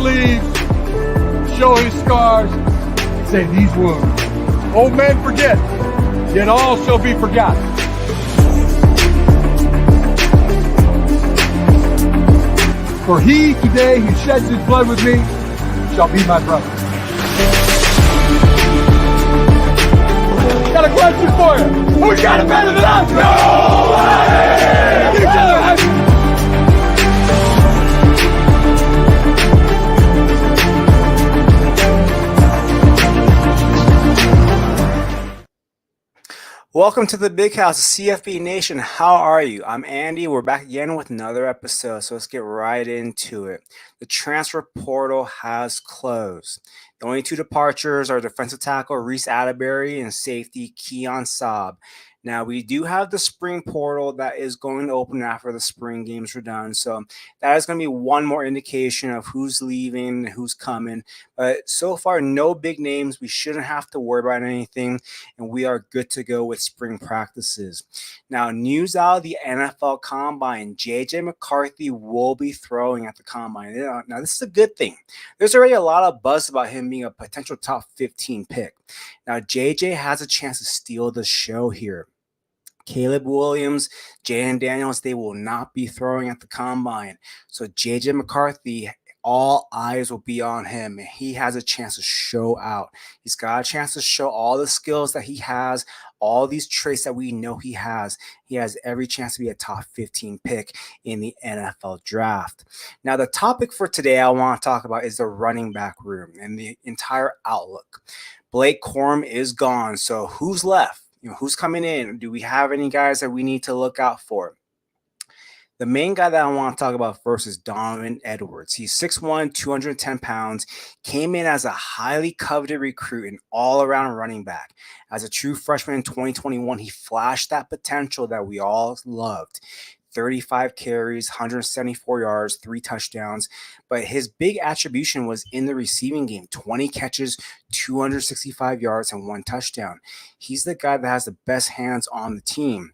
sleeves, show his scars, and say these wounds. Old men forget, yet all shall be forgotten. For he today who sheds his blood with me shall be my brother. Got a question for you. Who's got it better than us? Nobody! Get each other out. Welcome to the Big House, CFB Nation. How are you? I'm Andy. We're back again with another episode, so let's get right into it. The transfer portal has closed. The only two departures are defensive tackle Reese Atterbury and safety Keon Saab. Now, we do have the spring portal that is going to open after the spring games are done. So that is going to be one more indication of who's leaving and who's coming. But so far, no big names. We shouldn't have to worry about anything, and we are good to go with spring practices. Now, news out of the NFL Combine, J.J. McCarthy will be throwing at the Combine. Now, this is a good thing. There's already a lot of buzz about him being a potential top 15 pick. Now, J.J. has a chance to steal the show here. Caleb Williams, Jaden Daniels, they will not be throwing at the Combine. So J.J. McCarthy, all eyes will be on him, and he has a chance to show out. He's got a chance to show all the skills that he has, all these traits that we know he has. He has every chance to be a top 15 pick in the NFL draft. Now, the topic for today I want to talk about is the running back room and the entire outlook. Blake Corum is gone, so who's left? Who's coming in? Do we have any guys that we need to look out for? The main guy that I want to talk about first is Donovan Edwards. He's 6'1", 210 pounds, came in as a highly coveted recruit and all-around running back. As a true freshman in 2021, he flashed that potential that we all loved. 35 carries, 174 yards, 3 touchdowns. But his big attribution was in the receiving game, 20 catches, 265 yards, and 1 touchdown. He's the guy that has the best hands on the team.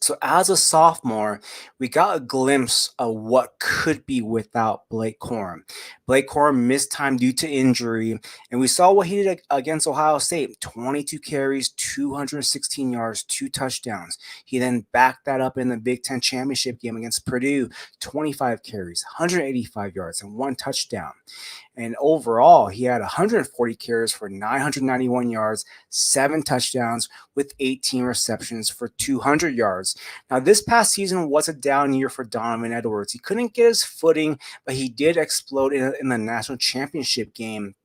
So as a sophomore, we got a glimpse of what could be without Blake Corum. Blake Corum missed time due to injury, and we saw what he did against Ohio State. 22 carries, 216 yards, 2 touchdowns. He then backed that up in the Big Ten championship game against Purdue. 25 carries, 185 yards, and 1 touchdown. And overall, he had 140 carries for 991 yards, 7 touchdowns with 18 receptions for 200 yards. Now, this past season was a down year for Donovan Edwards. He couldn't get his footing, but he did explode in the national championship game.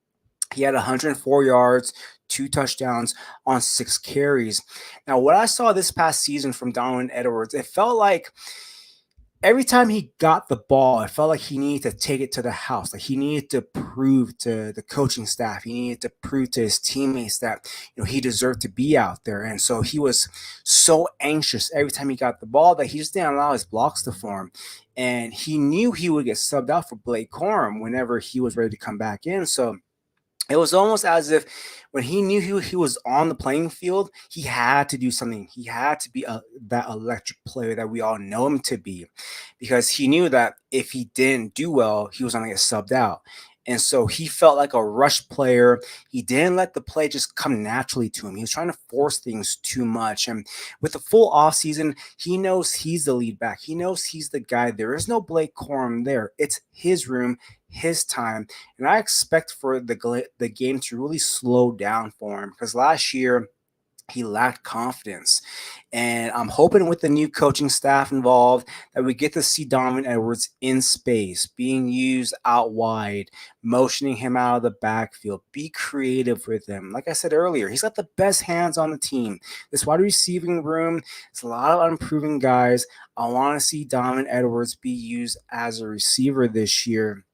He had 104 yards, 2 touchdowns on 6 carries. Now, what I saw this past season from Donovan Edwards, it felt like every time he got the ball, it felt like he needed to take it to the house. Like he needed to prove to the coaching staff, he needed to prove to his teammates that he deserved to be out there. And so he was so anxious every time he got the ball that he just didn't allow his blocks to form. And he knew he would get subbed out for Blake Corum whenever he was ready to come back in. So it was almost as if when he knew he was on the playing field, he had to do something. He had to be that electric player that we all know him to be, because he knew that if he didn't do well, he was going to get subbed out. And so he felt like a rush player. He didn't let the play just come naturally to him. He was trying to force things too much. And with the full offseason, he knows he's the lead back. He knows he's the guy. There is no Blake Corum there. It's his room, his time. And I expect for the game to really slow down for him, because last year he lacked confidence. And I'm hoping with the new coaching staff involved that we get to see Donovan Edwards in space, being used out wide, motioning him out of the backfield. Be creative with him. Like I said earlier, he's got the best hands on the team. This wide receiving room, it's a lot of unproven guys. I want to see Donovan Edwards be used as a receiver this year.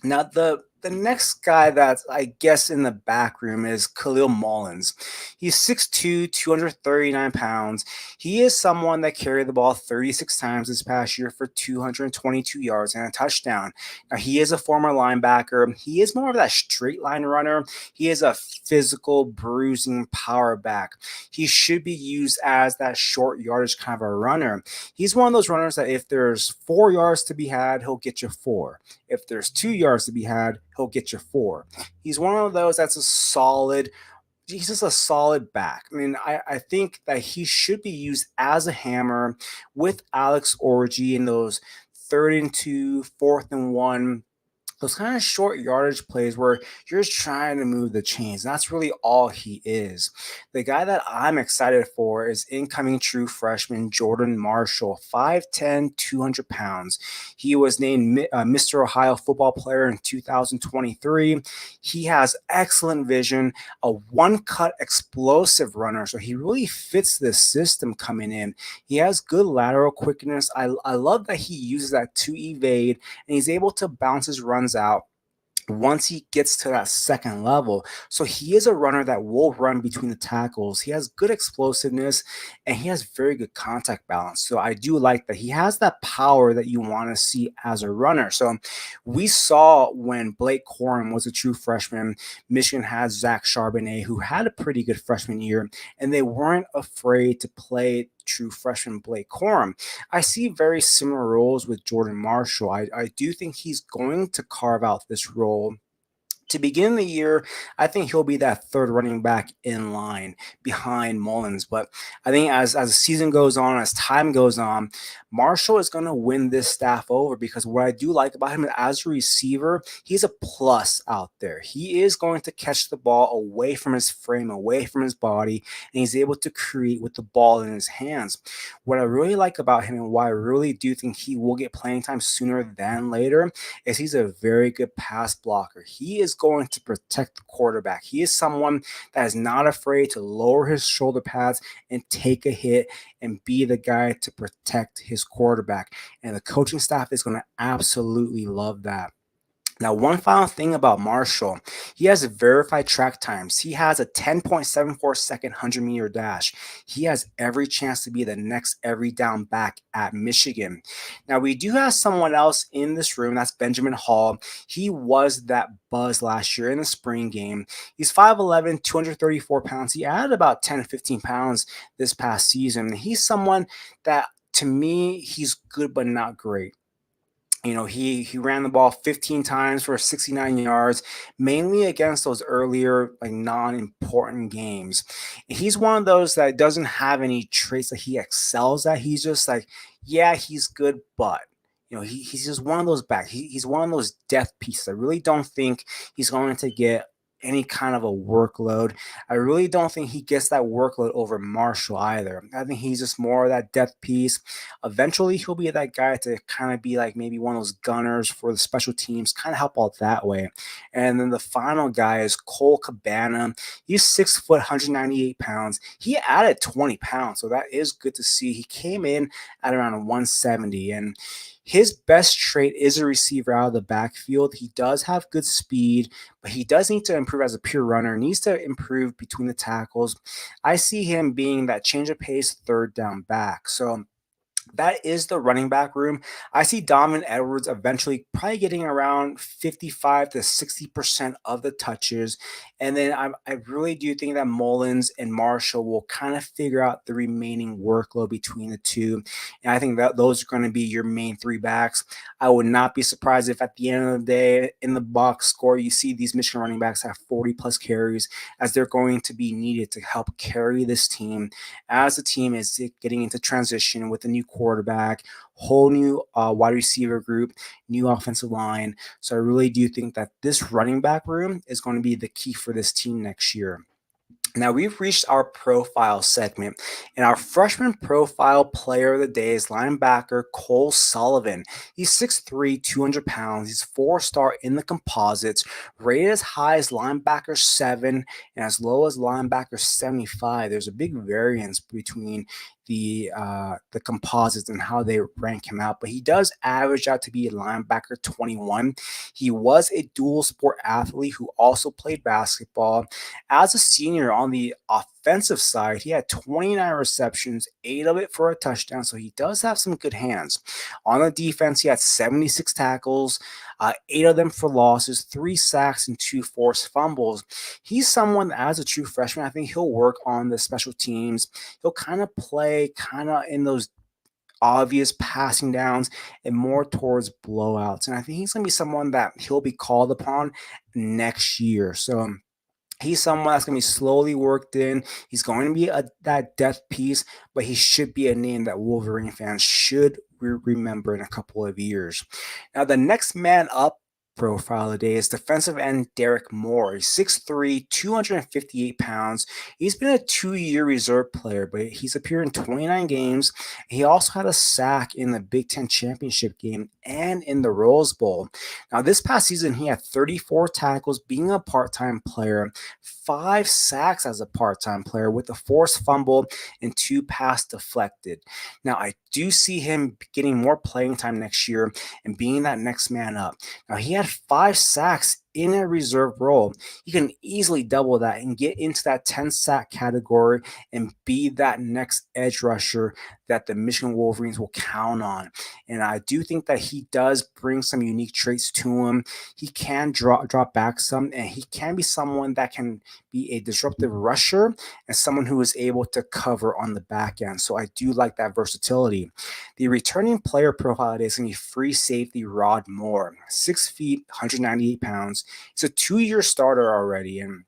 Now, the the next guy that's, I guess, in the back room is Khalil Mullins. He's 6'2", 239 pounds. He is someone that carried the ball 36 times this past year for 222 yards and a touchdown. Now, he is a former linebacker. He is more of that straight line runner. He is a physical, bruising power back. He should be used as that short yardage kind of a runner. He's one of those runners that if there's 4 yards to be had, he'll get you 4. If there's 2 yards to be had, he'll get you 4. He's one of those that's a solid. He's just a solid back. I mean, I think that he should be used as a hammer with Alex Orji in those 3rd and 2, 4th and 1, those kind of short yardage plays where you're just trying to move the chains. That's really all he is. The guy that I'm excited for is incoming true freshman Jordan Marshall, 5'10", 200 pounds. He was named Mr. Ohio Football Player in 2023. He has excellent vision, a one-cut explosive runner, so he really fits this system coming in. He has good lateral quickness. I love that he uses that to evade, and he's able to bounce his runs out once he gets to that second level. So he is a runner that will run between the tackles. He has good explosiveness and he has very good contact balance. So I do like that he has that power that you want to see as a runner. So we saw when Blake Corum was a true freshman, Michigan had Zach Charbonnet, who had a pretty good freshman year, and they weren't afraid to play true freshman Blake Corum. I see very similar roles with Jordan Marshall. I do think he's going to carve out this role. To begin the year, I think he'll be that third running back in line behind Mullins. But I think as the season goes on, as time goes on, Marshall is going to win this staff over, because what I do like about him as a receiver, he's a plus out there. He is going to catch the ball away from his frame, away from his body, and he's able to create with the ball in his hands. What I really like about him and why I really do think he will get playing time sooner than later is he's a very good pass blocker. He is going to protect the quarterback. He is someone that is not afraid to lower his shoulder pads and take a hit and be the guy to protect his quarterback. And the coaching staff is going to absolutely love that. Now, one final thing about Marshall, he has verified track times. He has a 10.74 second 100-meter dash. He has every chance to be the next every down back at Michigan. Now, we do have someone else in this room. That's Benjamin Hall. He was that buzz last year in the spring game. He's 5'11", 234 pounds. He added about 10 to 15 pounds this past season. He's someone that, to me, he's good but not great. You know, he ran the ball 15 times for 69 yards, mainly against those earlier, like, non-important games. He's one of those that doesn't have any traits that he excels at. He's just like, yeah, he's good, but he's just one of those backs. He's one of those depth pieces. I really don't think he's going to get any kind of a workload. I really don't think he gets that workload over Marshall either. I think he's just more of that depth piece. Eventually, he'll be that guy to kind of be like maybe one of those gunners for the special teams, kind of help out that way. And then the final guy is Cole Cabana. He's 6 foot, 198 pounds. He added 20 pounds, so that is good to see. He came in at around 170, and his best trait is a receiver out of the backfield. He does have good speed, but he does need to improve as a pure runner, needs to improve between the tackles. I see him being that change of pace third down back. So that is the running back room. I see Donovan Edwards eventually probably getting around 55 to 60% of the touches. And then I really do think that Mullins and Marshall will kind of figure out the remaining workload between the two. And I think that those are going to be your main three backs. I would not be surprised if at the end of the day, in the box score, you see these Michigan running backs have 40 plus carries, as they're going to be needed to help carry this team as the team is getting into transition with a new quarterback, whole new wide receiver group, new offensive line. So I really do think that this running back room is going to be the key for this team next year. Now, we've reached our profile segment, and our freshman profile player of the day is linebacker Cole Sullivan. He's 6'3", 200 pounds. He's 4-star in the composites, rated as high as linebacker 7 and as low as linebacker 75. There's a big variance between the composites and how they rank him out, but he does average out to be a linebacker 21. He was a dual sport athlete who also played basketball. As a senior on the offensive side, he had 29 receptions, 8 of it for a touchdown, so he does have some good hands. On the defense, he had 76 tackles, 8 of them for losses, 3 sacks, and 2 forced fumbles. He's someone that, as a true freshman, I think he'll work on the special teams. He'll kind of play in those obvious passing downs and more towards blowouts. And I think he's going to be someone that he'll be called upon next year. So he's someone that's going to be slowly worked in. He's going to be that depth piece, but he should be a name that Wolverine fans should remember in a couple of years. Now, the next man up profile today is defensive end Derek Moore. He's 6'3", 258 pounds. He's been a 2-year reserve player, but he's appeared in 29 games. He also had a sack in the Big Ten championship game and in the Rose Bowl. Now, this past season, he had 34 tackles being a part-time player, 5 sacks as a part-time player with a forced fumble and 2 pass deflected. Now, I do see him getting more playing time next year and being that next man up. Now, he had 5 sacks in a reserve role. You can easily double that and get into that 10 sack category and be that next edge rusher that the Michigan Wolverines will count on. And I do think that he does bring some unique traits to him. He can drop back some, and he can be someone that can be a disruptive rusher and someone who is able to cover on the back end. So I do like that versatility. The returning player profile today is going to be free safety Rod Moore, 6 feet, 198 pounds. He's a 2-year starter already, and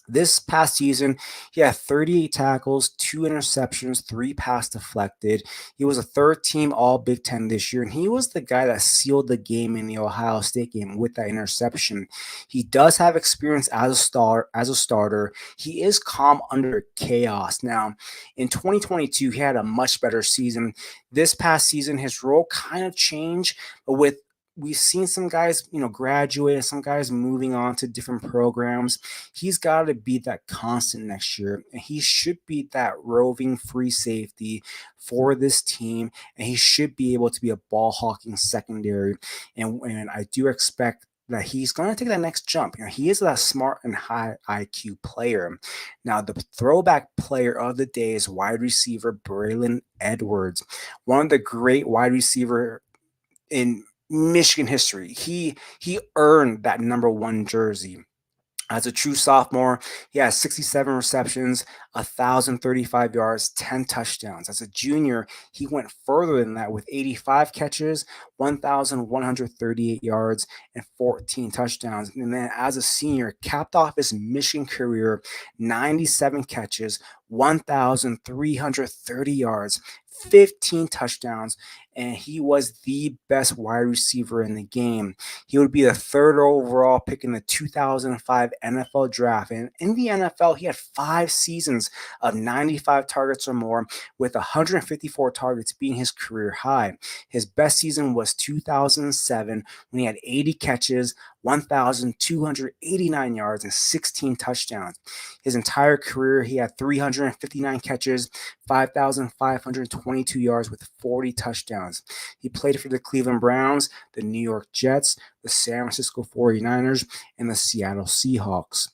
this past season, he had 38 tackles, 2 interceptions, 3 pass deflected. He was a 3rd-team All-Big Ten this year, and he was the guy that sealed the game in the Ohio State game with that interception. He does have experience as a starter. He is calm under chaos. Now, in 2022, he had a much better season. This past season, his role kind of changed, but we've seen some guys, graduate, some guys moving on to different programs. He's got to be that constant next year, and he should be that roving free safety for this team, and he should be able to be a ball hawking secondary. And I do expect that he's going to take that next jump. He is that smart and high IQ player. Now, the throwback player of the day is wide receiver Braylon Edwards, one of the great wide receiver in Michigan history. He earned that number 1 jersey. As a true sophomore, he has 67 receptions, 1,035 yards, 10 touchdowns. As a junior, he went further than that with 85 catches, 1,138 yards, and 14 touchdowns. And then as a senior, capped off his Michigan career, 97 catches, 1,330 yards, 15 touchdowns, and he was the best wide receiver in the game. He would be the 3rd overall pick in the 2005 NFL draft. And in the NFL, he had 5 seasons of 95 targets or more, with 154 targets being his career high. His best season was 2007 when he had 80 catches, 1,289 yards, and 16 touchdowns. His entire career, he had 359 catches, 5,522 yards with 40 touchdowns. He played for the Cleveland Browns, the New York Jets, the San Francisco 49ers, and the Seattle Seahawks.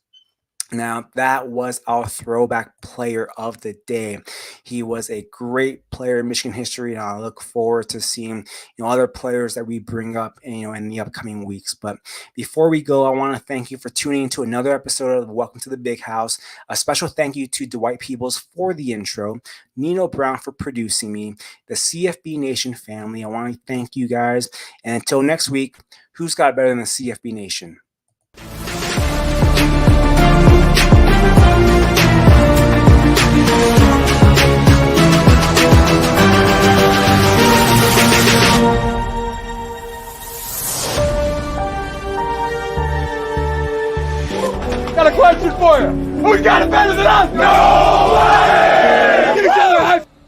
Now, that was our throwback player of the day. He was a great player in Michigan history, and I look forward to seeing other players that we bring up in the upcoming weeks. But before we go, I want to thank you for tuning into another episode of Welcome to the Big House. A special thank you to Dwight Peebles for the intro, Nino Brown for producing me, the CFB Nation family. I want to thank you guys. And until next week, who's got better than the CFB Nation? Got a question for you. Who's got it better than us? No!